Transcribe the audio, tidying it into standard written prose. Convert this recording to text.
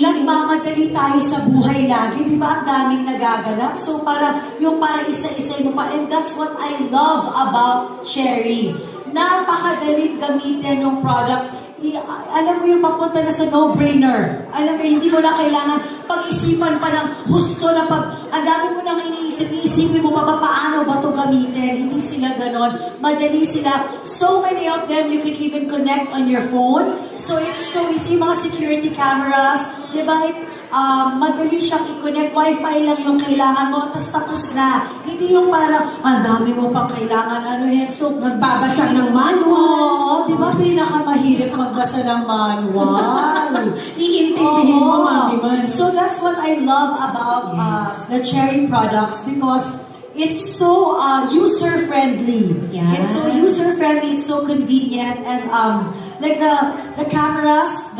nagmamadali tayo sa buhay lagi, di ba? Ang daming nagaganap. So, para isa-isa mo pa. And that's what I love about Cherry. Napakadaling gamitin ng products. Alam mo yung papunta na sa no-brainer. Alam mo, hindi mo na kailangan pag-isipan pa ng husto na ang dami mo nang iniisip, iisipin mo pa ba paano ba ito gamitin. Hindi sila ganon. Madali sila. So many of them, you can even connect on your phone. So it's so easy. Mga security cameras, di ba? Madali siyang i-connect. Wi-Fi lang yung kailangan mo, tapos na. Hindi yung parang, ang dami mo pang kailangan, so, Magbabasa ng manual. Oo, di ba pinakamahirap magbasa ng manual? Iintindihin mo, Mami Man. So that's what I love about the Cherry products because it's so user-friendly. Yeah. It's so user-friendly, it's so convenient, and like the cameras,